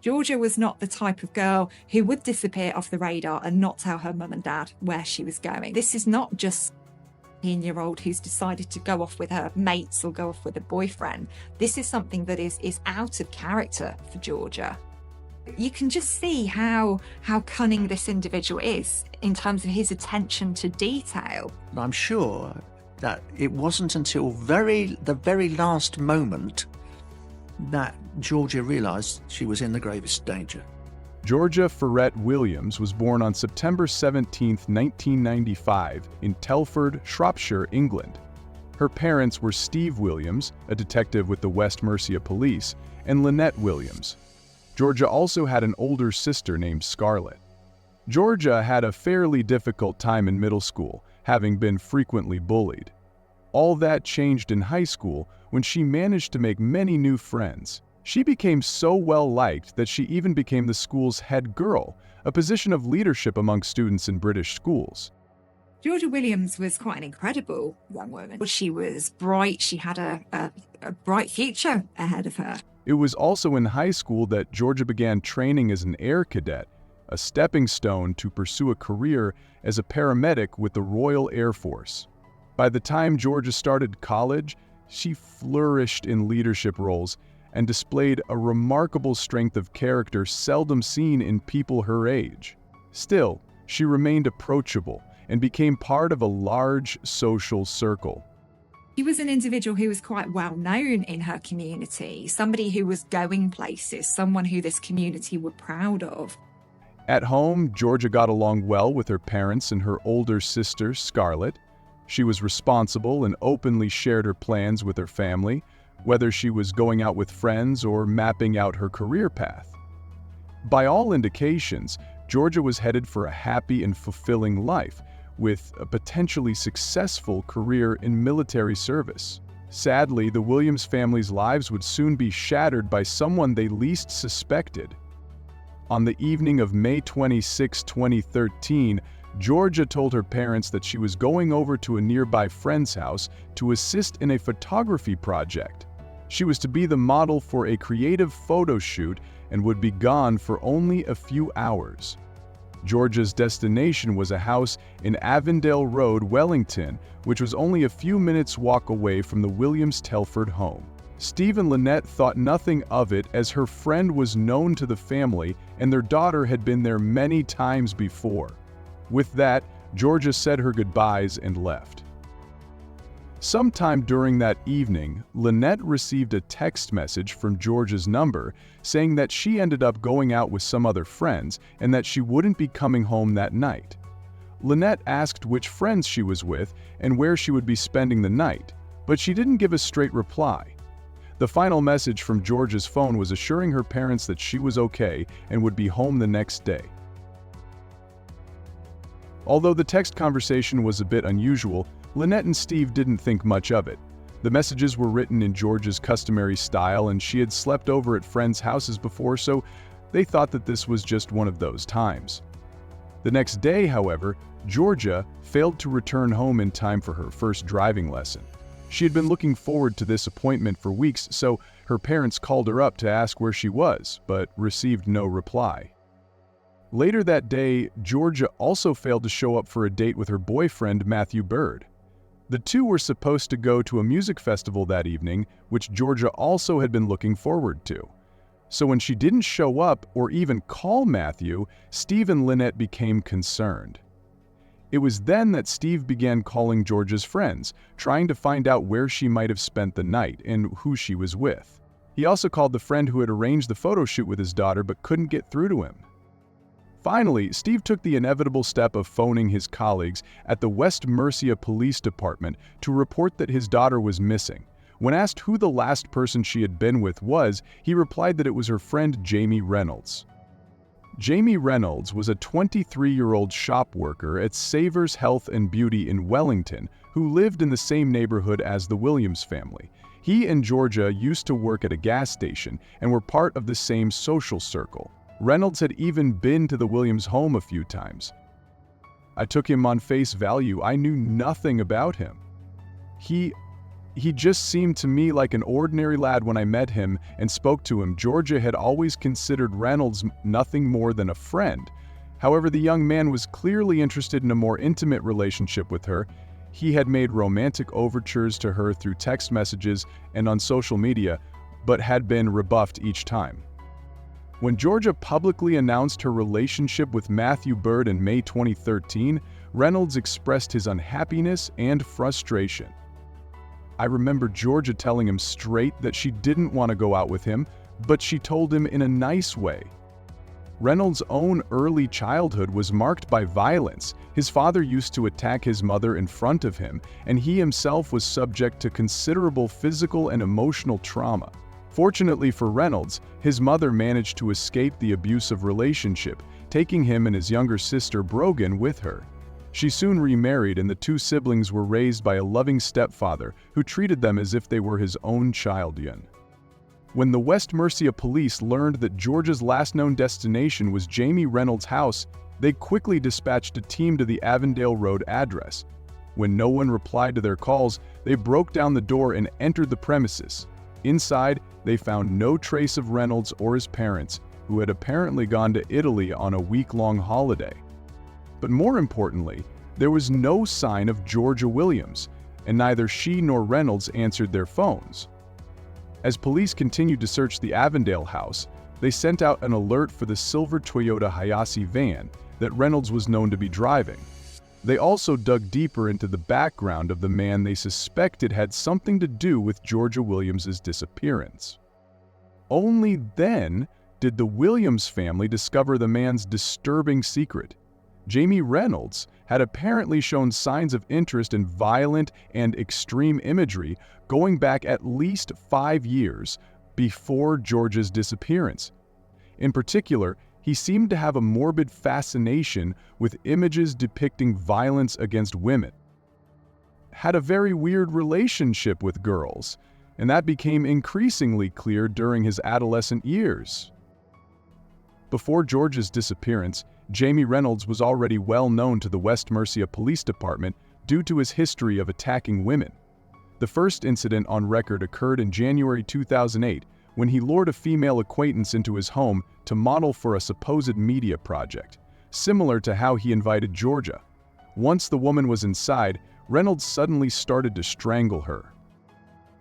Georgia was not the type of girl who would disappear off the radar and not tell her mum and dad where she was going. This is not just a 18-year-old who's decided to go off with her mates or go off with a boyfriend. This is something that is out of character for Georgia. You can just see how cunning this individual is in terms of his attention to detail. I'm sure that it wasn't until the very last moment that Georgia realised she was in the gravest danger. Georgia Ferrett Williams was born on September 17, 1995, in Telford, Shropshire, England. Her parents were Steve Williams, a detective with the West Mercia Police, and Lynnette Williams. Georgia also had an older sister named Scarlett. Georgia had a fairly difficult time in middle school, having been frequently bullied. All that changed in high school when she managed to make many new friends. She became so well-liked that she even became the school's head girl, a position of leadership among students in British schools. Georgia Williams was quite an incredible young woman. She was bright. She had a bright future ahead of her. It was also in high school that Georgia began training as an air cadet, a stepping stone to pursue a career as a paramedic with the Royal Air Force. By the time Georgia started college, she flourished in leadership roles and displayed a remarkable strength of character seldom seen in people her age. Still, she remained approachable and became part of a large social circle. She was an individual who was quite well known in her community, somebody who was going places, someone who this community were proud of. At home, Georgia got along well with her parents and her older sister, Scarlett. She was responsible and openly shared her plans with her family, whether she was going out with friends or mapping out her career path. By all indications, Georgia was headed for a happy and fulfilling life, with a potentially successful career in military service. Sadly, the Williams family's lives would soon be shattered by someone they least suspected. On the evening of May 26, 2013, Georgia told her parents that she was going over to a nearby friend's house to assist in a photography project. She was to be the model for a creative photo shoot and would be gone for only a few hours. Georgia's destination was a house in Avondale Road, Wellington, which was only a few minutes' walk away from the Williams Telford home. Steve and Lynnette thought nothing of it, as her friend was known to the family and their daughter had been there many times before. With that, Georgia said her goodbyes and left. Sometime during that evening, Lynnette received a text message from Georgia's number saying that she ended up going out with some other friends and that she wouldn't be coming home that night. Lynnette asked which friends she was with and where she would be spending the night, but she didn't give a straight reply. The final message from Georgia's phone was assuring her parents that she was okay and would be home the next day. Although the text conversation was a bit unusual, Lynnette and Steve didn't think much of it. The messages were written in Georgia's customary style, and she had slept over at friends' houses before, so they thought that this was just one of those times. The next day, however, Georgia failed to return home in time for her first driving lesson. She had been looking forward to this appointment for weeks, so her parents called her up to ask where she was, but received no reply. Later that day, Georgia also failed to show up for a date with her boyfriend, Matthew Bird. The two were supposed to go to a music festival that evening, which Georgia also had been looking forward to. So when she didn't show up or even call Matthew, Steve and Lynnette became concerned. It was then that Steve began calling Georgia's friends, trying to find out where she might have spent the night and who she was with. He also called the friend who had arranged the photo shoot with his daughter but couldn't get through to him. Finally, Steve took the inevitable step of phoning his colleagues at the West Mercia Police Department to report that his daughter was missing. When asked who the last person she had been with was, he replied that it was her friend Jamie Reynolds. Jamie Reynolds was a 23-year-old shop worker at Savers Health and Beauty in Wellington who lived in the same neighborhood as the Williams family. He and Georgia used to work at a gas station and were part of the same social circle. Reynolds had even been to the Williams home a few times. "I took him on face value. I knew nothing about him. He He just seemed to me like an ordinary lad when I met him and spoke to him. Georgia had always considered Reynolds nothing more than a friend. However, the young man was clearly interested in a more intimate relationship with her. He had made romantic overtures to her through text messages and on social media, but had been rebuffed each time. When Georgia publicly announced her relationship with Matthew Bird in May 2013, Reynolds expressed his unhappiness and frustration. I remember Georgia telling him straight that she didn't want to go out with him, but she told him in a nice way. Reynolds' own early childhood was marked by violence. His father used to attack his mother in front of him, and he himself was subject to considerable physical and emotional trauma. Fortunately for Reynolds, his mother managed to escape the abusive relationship, taking him and his younger sister Brogan with her. She soon remarried, and the two siblings were raised by a loving stepfather who treated them as if they were his own children. When the West Mercia Police learned that Georgia's last known destination was Jamie Reynolds' house, they quickly dispatched a team to the Avondale Road address. When no one replied to their calls, they broke down the door and entered the premises. Inside, they found no trace of Reynolds or his parents, who had apparently gone to Italy on a week-long holiday. But more importantly, there was no sign of Georgia Williams, and neither she nor Reynolds answered their phones. As police continued to search the Avondale house, they sent out an alert for the silver Toyota Hayase van that Reynolds was known to be driving. They also dug deeper into the background of the man they suspected had something to do with Georgia Williams' disappearance. Only then did the Williams family discover the man's disturbing secret. Jamie Reynolds had apparently shown signs of interest in violent and extreme imagery going back at least 5 years before Georgia's disappearance. In particular, he seemed to have a morbid fascination with images depicting violence against women. Had a very weird relationship with girls, and that became increasingly clear during his adolescent years. Before Georgia's disappearance, Jamie Reynolds was already well known to the West Mercia Police Department due to his history of attacking women. The first incident on record occurred in January 2008 when he lured a female acquaintance into his home to model for a supposed media project, similar to how he invited Georgia. Once the woman was inside, Reynolds suddenly started to strangle her.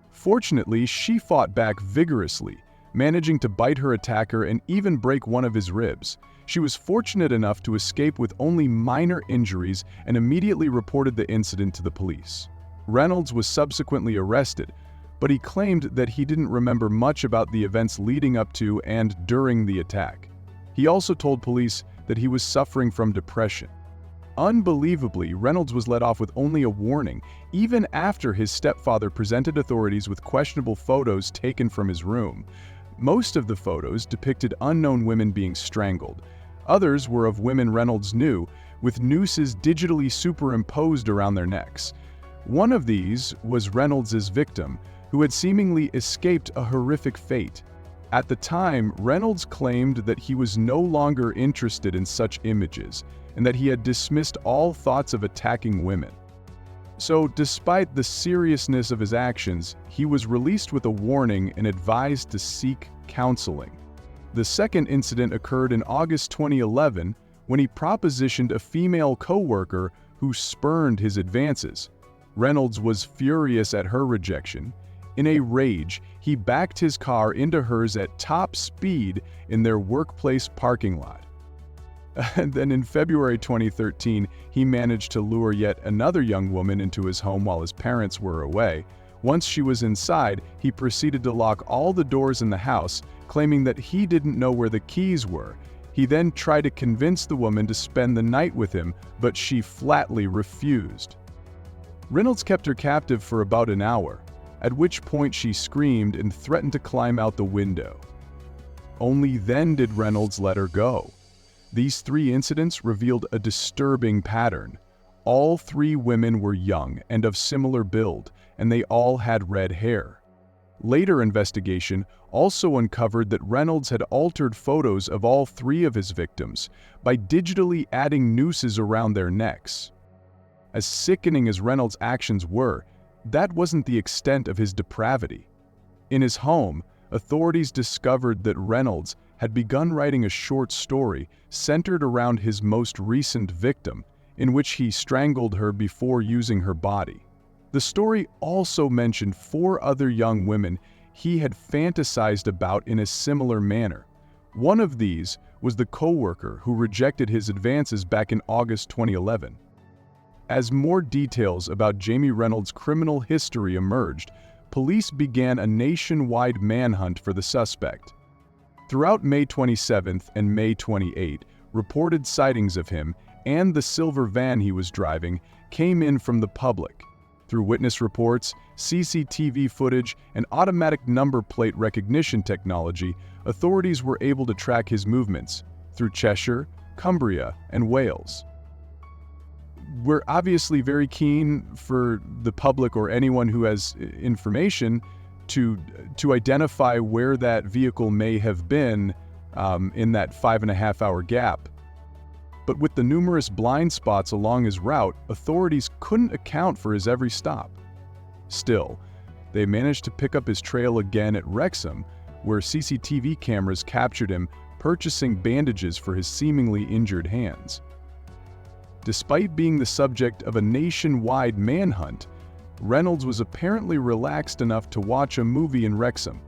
Fortunately, she fought back vigorously, managing to bite her attacker and even break one of his ribs. She was fortunate enough to escape with only minor injuries and immediately reported the incident to the police. Reynolds was subsequently arrested, but he claimed that he didn't remember much about the events leading up to and during the attack. He also told police that he was suffering from depression. Unbelievably, Reynolds was let off with only a warning, even after his stepfather presented authorities with questionable photos taken from his room. Most of the photos depicted unknown women being strangled. Others were of women Reynolds knew, with nooses digitally superimposed around their necks. One of these was Reynolds' victim, who had seemingly escaped a horrific fate. At the time, Reynolds claimed that he was no longer interested in such images, and that he had dismissed all thoughts of attacking women. So, despite the seriousness of his actions, he was released with a warning and advised to seek counseling. The second incident occurred in August 2011 when he propositioned a female co-worker who spurned his advances. Reynolds was furious at her rejection. In a rage, he backed his car into hers at top speed in their workplace parking lot. And then in February 2013, he managed to lure yet another young woman into his home while his parents were away. Once she was inside, he proceeded to lock all the doors in the house, claiming that he didn't know where the keys were. He then tried to convince the woman to spend the night with him, but she flatly refused. Reynolds kept her captive for about an hour, at which point she screamed and threatened to climb out the window. Only then did Reynolds let her go. These 3 incidents revealed a disturbing pattern. All 3 women were young and of similar build, and they all had red hair. Later investigation also uncovered that Reynolds had altered photos of all 3 of his victims by digitally adding nooses around their necks. As sickening as Reynolds' actions were, that wasn't the extent of his depravity. In his home, authorities discovered that Reynolds had begun writing a short story centered around his most recent victim, in which he strangled her before using her body. The story also mentioned 4 other young women he had fantasized about in a similar manner. One of these was the co-worker who rejected his advances back in August 2011. As more details about Jamie Reynolds' criminal history emerged, police began a nationwide manhunt for the suspect. Throughout May 27th and May 28th, reported sightings of him and the silver van he was driving came in from the public. Through witness reports, CCTV footage, and automatic number plate recognition technology, authorities were able to track his movements through Cheshire, Cumbria, and Wales. We're obviously very keen for the public or anyone who has information to identify where that vehicle may have been in that 5.5-hour gap. But with the numerous blind spots along his route, authorities couldn't account for his every stop. Still, they managed to pick up his trail again at Wrexham, where CCTV cameras captured him purchasing bandages for his seemingly injured hands. Despite being the subject of a nationwide manhunt, Reynolds was apparently relaxed enough to watch a movie in Wrexham.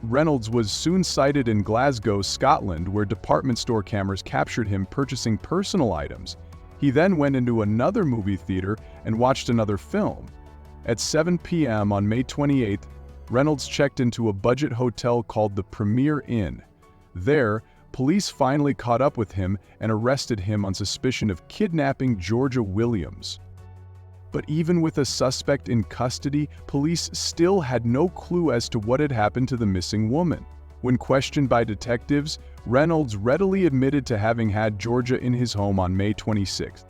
Reynolds was soon sighted in Glasgow, Scotland, where department store cameras captured him purchasing personal items. He then went into another movie theater and watched another film. At 7 p.m. on May 28th, Reynolds checked into a budget hotel called the Premier Inn. There, police finally caught up with him and arrested him on suspicion of kidnapping Georgia Williams. But even with a suspect in custody, police still had no clue as to what had happened to the missing woman. When questioned by detectives, Reynolds readily admitted to having had Georgia in his home on May 26th.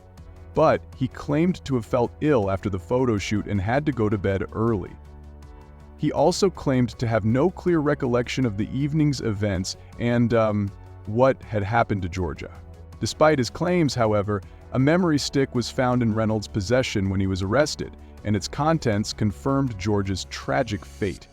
But he claimed to have felt ill after the photo shoot and had to go to bed early. He also claimed to have no clear recollection of the evening's events and what had happened to Georgia. Despite his claims, however, a memory stick was found in Reynolds' possession when he was arrested, and its contents confirmed Georgia's tragic fate.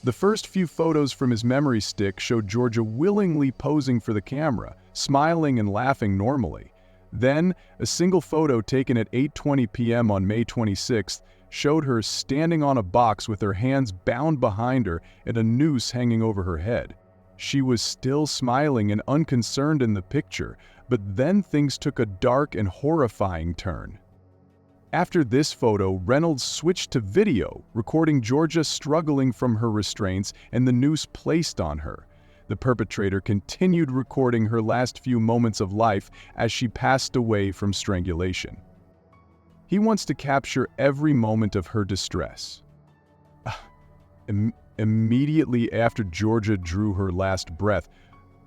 The first few photos from his memory stick showed Georgia willingly posing for the camera, smiling and laughing normally. Then, a single photo taken at 8:20 p.m. on May 26th showed her standing on a box with her hands bound behind her and a noose hanging over her head. She was still smiling and unconcerned in the picture, but then things took a dark and horrifying turn. After this photo, Reynolds switched to video, recording Georgia struggling from her restraints and the noose placed on her. The perpetrator continued recording her last few moments of life as she passed away from strangulation. He wants to capture every moment of her distress. Immediately after Georgia drew her last breath,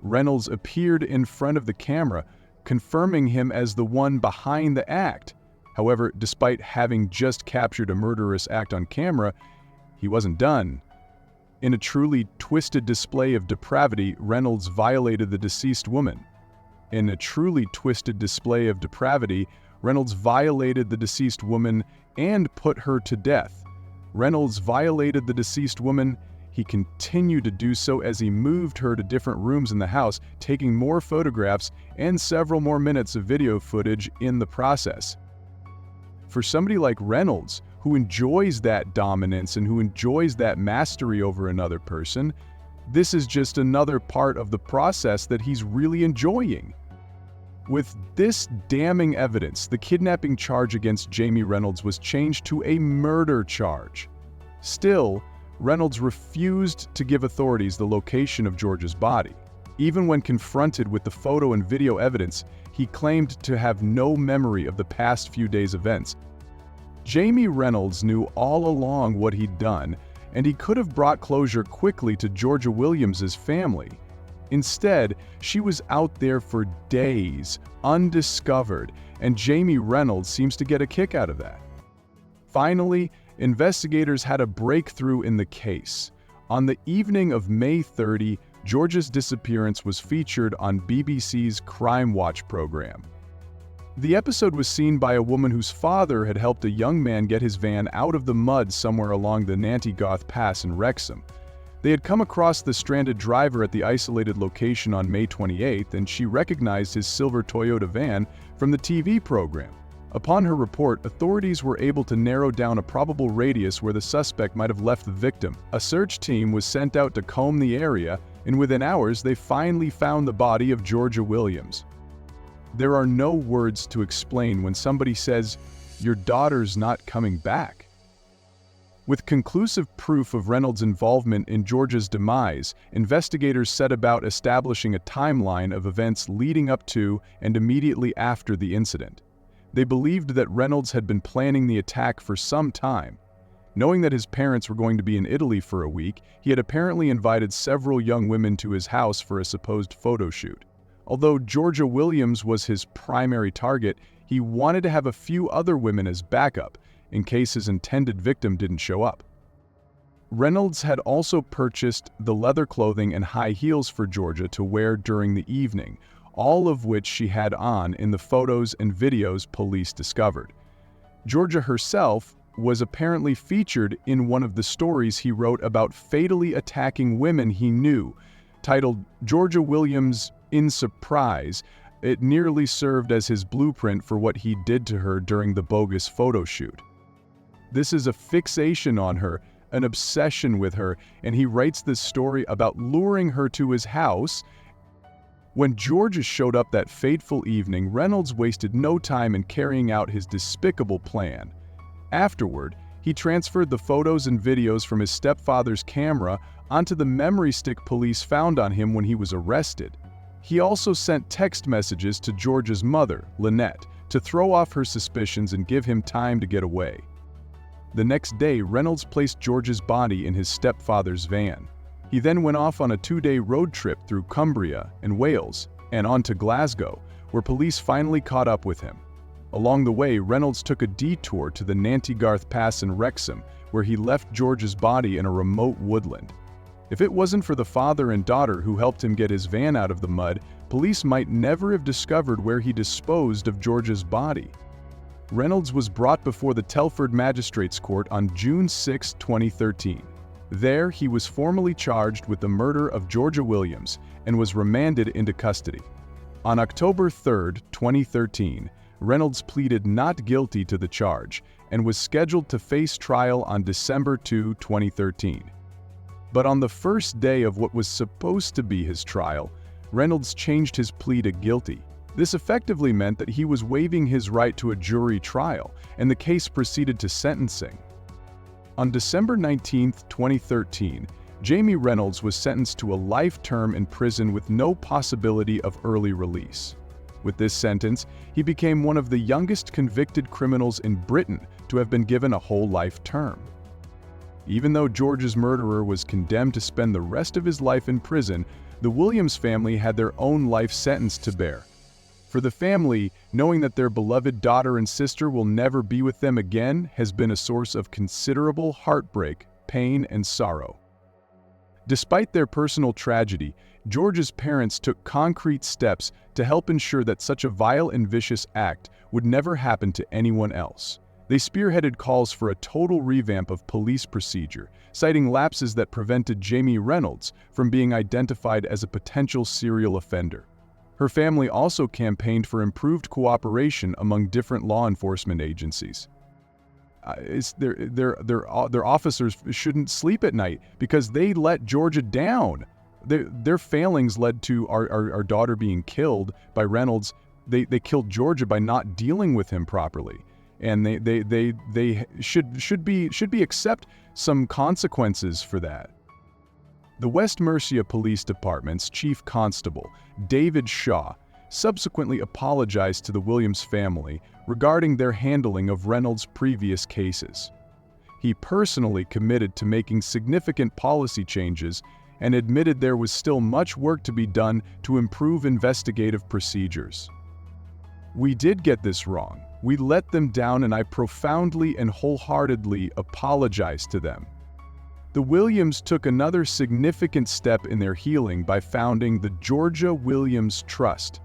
Reynolds appeared in front of the camera, confirming him as the one behind the act. However, despite having just captured a murderous act on camera, he wasn't done. In a truly twisted display of depravity, Reynolds violated the deceased woman. In a truly twisted display of depravity, Reynolds violated the deceased woman and put her to death. Reynolds violated the deceased woman. He continued to do so as he moved her to different rooms in the house, taking more photographs and several more minutes of video footage in the process. For somebody like Reynolds, who enjoys that dominance and who enjoys that mastery over another person, this is just another part of the process that he's really enjoying. With this damning evidence, the kidnapping charge against Jamie Reynolds was changed to a murder charge. Still, Reynolds refused to give authorities the location of Georgia's body. Even when confronted with the photo and video evidence, he claimed to have no memory of the past few days' events. Jamie Reynolds knew all along what he'd done, and he could have brought closure quickly to Georgia Williams's family. Instead, she was out there for days, undiscovered, and Jamie Reynolds seems to get a kick out of that. Finally, investigators had a breakthrough in the case. On the evening of May 30, Georgia's disappearance was featured on BBC's Crime Watch program. The episode was seen by a woman whose father had helped a young man get his van out of the mud somewhere along the Nantygarth Pass in Wrexham. They had come across the stranded driver at the isolated location on May 28th, and she recognized his silver Toyota van from the TV program. Upon her report, authorities were able to narrow down a probable radius where the suspect might have left the victim. A search team was sent out to comb the area, and within hours they finally found the body of Georgia Williams. There are no words to explain when somebody says, "Your daughter's not coming back." With conclusive proof of Reynolds' involvement in Georgia's demise, investigators set about establishing a timeline of events leading up to and immediately after the incident. They believed that Reynolds had been planning the attack for some time. Knowing that his parents were going to be in Italy for a week, he had apparently invited several young women to his house for a supposed photo shoot. Although Georgia Williams was his primary target, he wanted to have a few other women as backup, in case his intended victim didn't show up. Reynolds had also purchased the leather clothing and high heels for Georgia to wear during the evening, all of which she had on in the photos and videos police discovered. Georgia herself was apparently featured in one of the stories he wrote about fatally attacking women he knew, titled "Georgia Williams in Surprise." It nearly served as his blueprint for what he did to her during the bogus photo shoot. This is a fixation on her, an obsession with her, and he writes this story about luring her to his house. When Georgia showed up that fateful evening, Reynolds wasted no time in carrying out his despicable plan. Afterward, he transferred the photos and videos from his stepfather's camera onto the memory stick police found on him when he was arrested. He also sent text messages to Georgia's mother, Lynnette, to throw off her suspicions and give him time to get away. The next day, Reynolds placed Georgia's body in his stepfather's van. He then went off on a 2-day road trip through Cumbria and Wales, and on to Glasgow, where police finally caught up with him. Along the way, Reynolds took a detour to the Nantygarth Pass in Wrexham, where he left Georgia's body in a remote woodland. If it wasn't for the father and daughter who helped him get his van out of the mud, police might never have discovered where he disposed of Georgia's body. Reynolds was brought before the Telford Magistrates Court on June 6, 2013. There, he was formally charged with the murder of Georgia Williams and was remanded into custody. On October 3, 2013, Reynolds pleaded not guilty to the charge and was scheduled to face trial on December 2, 2013. But on the first day of what was supposed to be his trial, Reynolds changed his plea to guilty. This effectively meant that he was waiving his right to a jury trial, and the case proceeded to sentencing. On December 19, 2013, Jamie Reynolds was sentenced to a life term in prison with no possibility of early release. With this sentence, he became one of the youngest convicted criminals in Britain to have been given a whole life term. Even though Georgia's murderer was condemned to spend the rest of his life in prison, the Williams family had their own life sentence to bear. For the family, knowing that their beloved daughter and sister will never be with them again has been a source of considerable heartbreak, pain, and sorrow. Despite their personal tragedy, Georgia's parents took concrete steps to help ensure that such a vile and vicious act would never happen to anyone else. They spearheaded calls for a total revamp of police procedure, citing lapses that prevented Jamie Reynolds from being identified as a potential serial offender. Her family also campaigned for improved cooperation among different law enforcement agencies. Their officers shouldn't sleep at night because they let Georgia down. Their failings led to our daughter being killed by Reynolds. They killed Georgia by not dealing with him properly, and they should accept some consequences for that. The West Mercia Police Department's Chief Constable, David Shaw, subsequently apologized to the Williams family regarding their handling of Reynolds' previous cases. He personally committed to making significant policy changes and admitted there was still much work to be done to improve investigative procedures. "We did get this wrong. We let them down, and I profoundly and wholeheartedly apologize to them." The Williams took another significant step in their healing by founding the Georgia Williams Trust.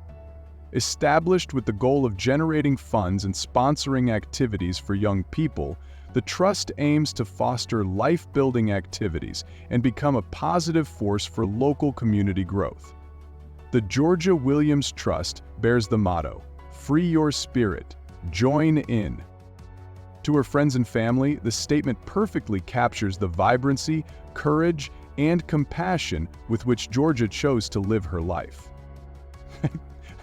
Established with the goal of generating funds and sponsoring activities for young people, the Trust aims to foster life-building activities and become a positive force for local community growth. The Georgia Williams Trust bears the motto, "Free your spirit, join in." To her friends and family, the statement perfectly captures the vibrancy, courage, and compassion with which Georgia chose to live her life.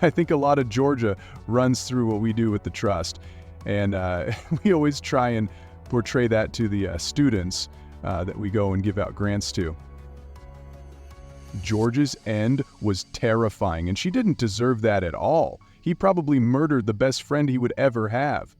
I think a lot of Georgia runs through what we do with the Trust, and we always try and portray that to the students that we go and give out grants to. George's end was terrifying, and she didn't deserve that at all. He probably murdered the best friend he would ever have.